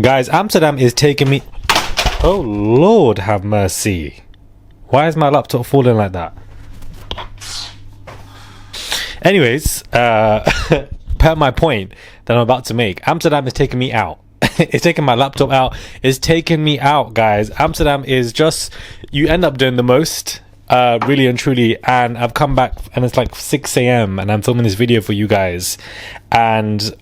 Guys, Amsterdam is taking me... Oh, Lord have mercy. Why is my laptop falling like that? Anyways, per my point that I'm about to make, Amsterdam is taking me out. It's taking my laptop out. It's taking me out, guys. Amsterdam is just... You end up doing the most, really and truly. And I've come back and it's like 6 a.m. and I'm filming this video for you guys. And...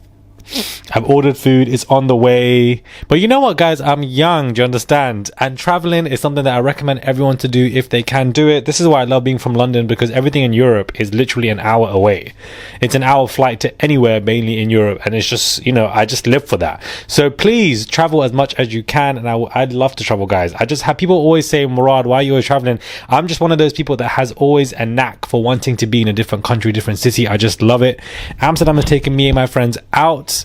I've ordered food, it's on the way. But you know what, guys, I'm young, do you understand? And traveling is something that I recommend everyone to do if they can do it. This is why I love being from London, because everything in Europe is literally an hour away. It's an hour flight to anywhere, mainly in Europe, and it's just, you know, I just live for that. So please travel as much as you can, and I'd love to travel, guys. I just have people always say, Murad, why are you always traveling? I'm just one of those people that has always a knack for wanting to be in a different country, different city. I just love it. Amsterdam has taken me and my friends out.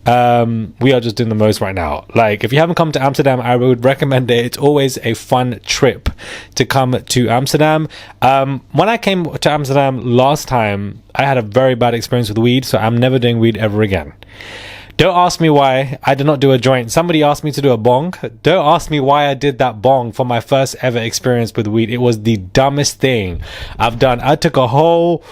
We are just doing the most right now. Like, if you haven't come to Amsterdam, I would recommend it. It's always a fun trip to come to Amsterdam. When I came to Amsterdam last time, I had a very bad experience with weed, so I'm never doing weed ever again. Don't ask me why I did not do a joint. Somebody asked me to do a bong. Don't ask me why I did that bong for my first ever experience with weed. It was the dumbest thing I've done. I took a whole...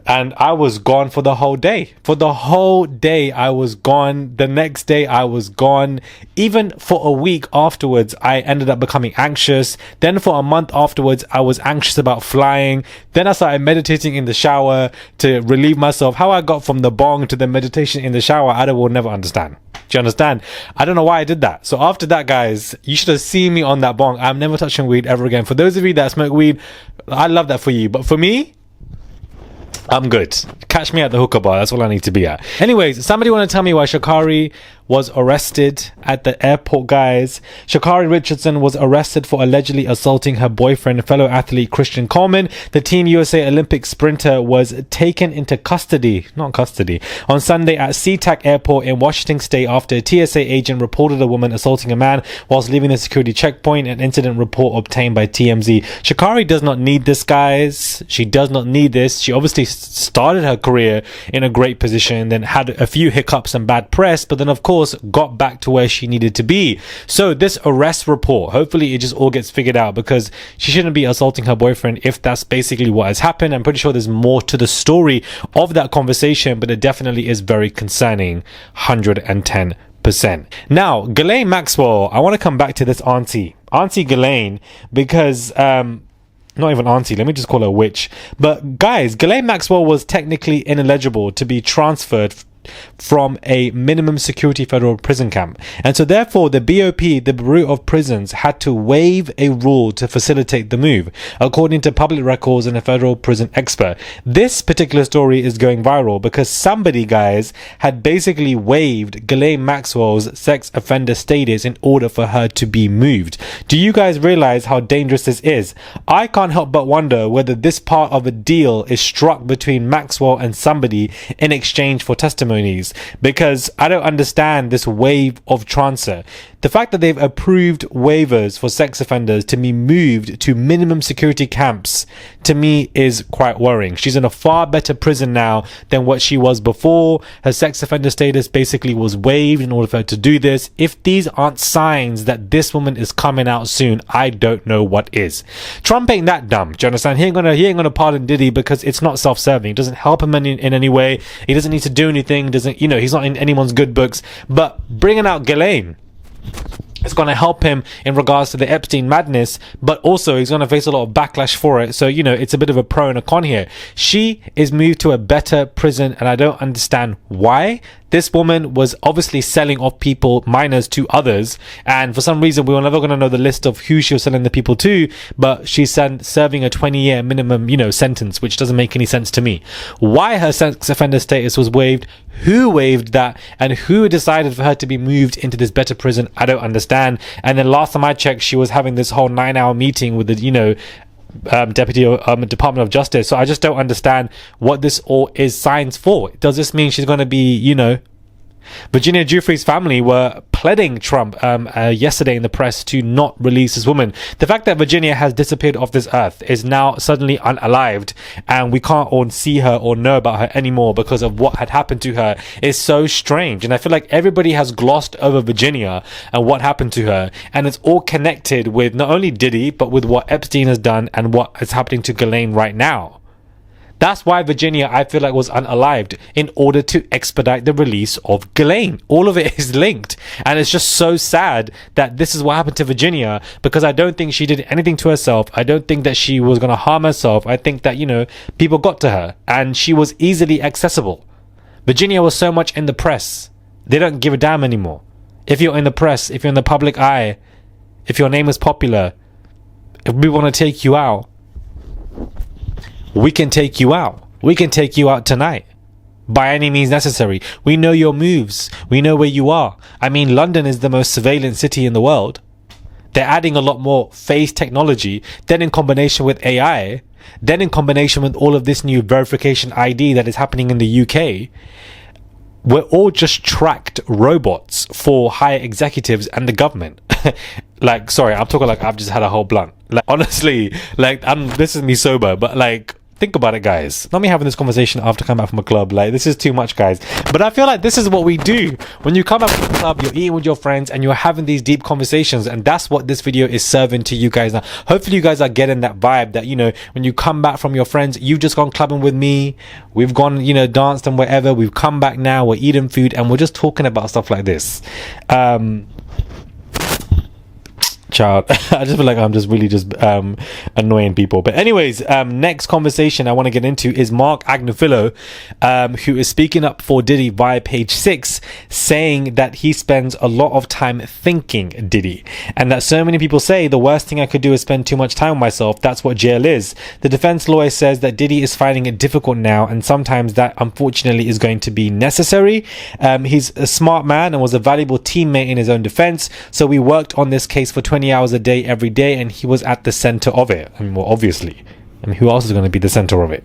And I was gone for the whole day. For the whole day, I was gone. The next day, I was gone. Even for a week afterwards, I ended up becoming anxious. Then for a month afterwards, I was anxious about flying. Then I started meditating in the shower to relieve myself. How I got from the bong to the meditation in the shower, I will never understand. Do you understand? I don't know why I did that. So after that, guys, you should have seen me on that bong. I'm never touching weed ever again. For those of you that smoke weed, I love that for you. But for me, I'm good. Catch me at the hookah bar. That's all I need to be at. Anyways, somebody want to tell me why Shakari was arrested at the airport, guys. Shakari Richardson was arrested for allegedly assaulting her boyfriend, fellow athlete Christian Coleman. The Team USA Olympic sprinter was taken into custody, on Sunday at SeaTac Airport in Washington State after a TSA agent reported a woman assaulting a man whilst leaving the security checkpoint, an incident report obtained by TMZ. Shakari does not need this, guys. She does not need this. She obviously started her career in a great position, then had a few hiccups and bad press, but then of course got back to where she needed to be. So this arrest report, hopefully it just all gets figured out, because she shouldn't be assaulting her boyfriend if that's basically what has happened. I'm pretty sure there's more to the story of that conversation, but it definitely is very concerning. 110%. Now, Ghislaine Maxwell, I want to come back to this auntie Ghislaine, because not even auntie, let me just call her witch. But guys, Ghislaine Maxwell was technically ineligible to be transferred from a minimum security federal prison camp, and so therefore the BOP, the Bureau of Prisons, had to waive a rule to facilitate the move, according to public records and a federal prison expert. This particular story is going viral because somebody, guys, had basically waived Ghislaine Maxwell's sex offender status in order for her to be moved. Do you guys realize how dangerous this is? I can't help but wonder whether this part of a deal is struck between Maxwell and somebody in exchange for testimony, because I don't understand this wave of transfer. The fact that they've approved waivers for sex offenders to be moved to minimum security camps, to me, is quite worrying. She's in a far better prison now than what she was before. Her sex offender status basically was waived in order for her to do this. If these aren't signs that this woman is coming out soon, I don't know what is. Trump ain't that dumb. Do you understand? He ain't gonna pardon Diddy because it's not self-serving. It doesn't help him in any way. He doesn't need to do anything. He's not in anyone's good books. But bringing out Ghislaine, it's going to help him in regards to the Epstein madness, but also he's going to face a lot of backlash for it. So, it's a bit of a pro and a con here. She is moved to a better prison, and I don't understand why. This woman was obviously selling off people, minors, to others, and for some reason we were never going to know the list of who she was selling the people to, but she's serving a 20-year minimum, sentence, which doesn't make any sense to me. Why her sex offender status was waived, who waived that, and who decided for her to be moved into this better prison, I don't understand. And then last time I checked, she was having this whole 9-hour meeting with the, Deputy Department of Justice. So I just don't understand what this all is signs for. Does this mean she's going to be, Virginia Giuffre's family were pleading Trump yesterday in the press to not release this woman. The fact that Virginia has disappeared off this earth, is now suddenly unalived, and we can't all see her or know about her anymore because of what had happened to her, is so strange. And I feel like everybody has glossed over Virginia and what happened to her, and it's all connected with not only Diddy, but with what Epstein has done and what is happening to Ghislaine right now. That's why Virginia, I feel like, was unalived, in order to expedite the release of Ghislaine. All of it is linked. And it's just so sad that this is what happened to Virginia, because I don't think she did anything to herself. I don't think that she was going to harm herself. I think that, people got to her and she was easily accessible. Virginia was so much in the press. They don't give a damn anymore. If you're in the press, if you're in the public eye, if your name is popular, if we want to take you out, we can take you out. We can take you out tonight. By any means necessary. We know your moves. We know where you are. I mean, London is the most surveillance city in the world. They're adding a lot more face technology. Then in combination with AI. Then in combination with all of this new verification ID that is happening in the UK. We're all just tracked robots for higher executives and the government. Sorry, I'm talking like I've just had a whole blunt. Honestly, this is me sober, but think about it, guys. Not me having this conversation after coming back from a club. This is too much, guys. But I feel like this is what we do. When you come back from the club, you're eating with your friends and you're having these deep conversations. And that's what this video is serving to you guys now. Hopefully you guys are getting that vibe that, when you come back from your friends, you've just gone clubbing with me. We've gone, danced and whatever. We've come back now. We're eating food and we're just talking about stuff like this. Child, I just feel like I'm just really annoying people. But anyways, next conversation I want to get into is Mark Agnifilo, who is speaking up for Diddy via Page 6, saying that he spends a lot of time thinking Diddy, and that so many people say the worst thing I could do is spend too much time with myself. That's what jail is. The defense lawyer says that Diddy is finding it difficult now, and sometimes that unfortunately is going to be necessary. He's a smart man and was a valuable teammate in his own defense, so we worked on this case for 20 hours a day every day, and he was at the center of it. Obviously, who else is going to be the center of it?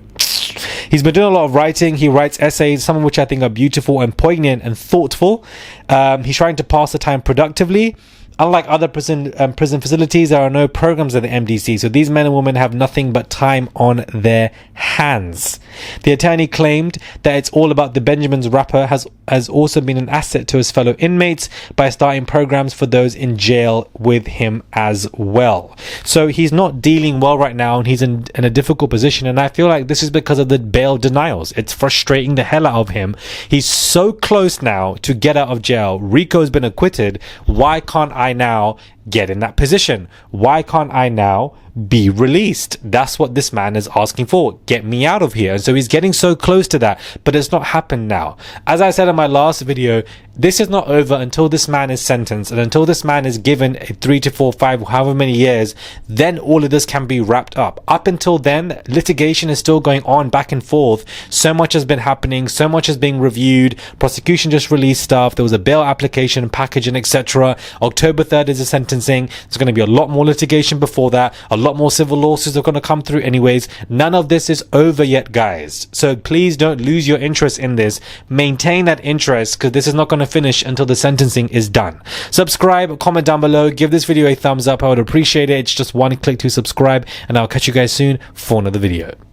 He's been doing a lot of writing. He writes essays, some of which I think are beautiful and poignant and thoughtful. He's trying to pass the time productively. Unlike other prison facilities, there are no programs at the MDC, so these men and women have nothing but time on their hands. The attorney claimed that it's all about the Benjamin's rapper has also been an asset to his fellow inmates by starting programs for those in jail with him as well. So he's not dealing well right now, and he's in a difficult position, and I feel like this is because of the bail denials. It's frustrating the hell out of him. He's so close now to get out of jail. Rico's been acquitted. Why can't I now get in that position? Why can't I now be released? That's what this man is asking for. Get me out of here. And so he's getting so close to that, but it's not happened now. As I said in my last video, this is not over until this man is sentenced, and until this man is given a 3 to 4, 5, however many years, then all of this can be wrapped up. Up until then, litigation is still going on back and forth. So much has been happening, so much is being reviewed. Prosecution just released stuff. There was a bail application, packaging, etc. October 3rd is the sentencing. There's going to be a lot more litigation before that. A lot more civil lawsuits are going to come through anyways. None of this is over yet, guys. So please don't lose your interest in this. Maintain that interest, because this is not going to finish until the sentencing is done. Subscribe, comment down below, give this video a thumbs up. I would appreciate it. It's just one click to subscribe, and I'll catch you guys soon for another video.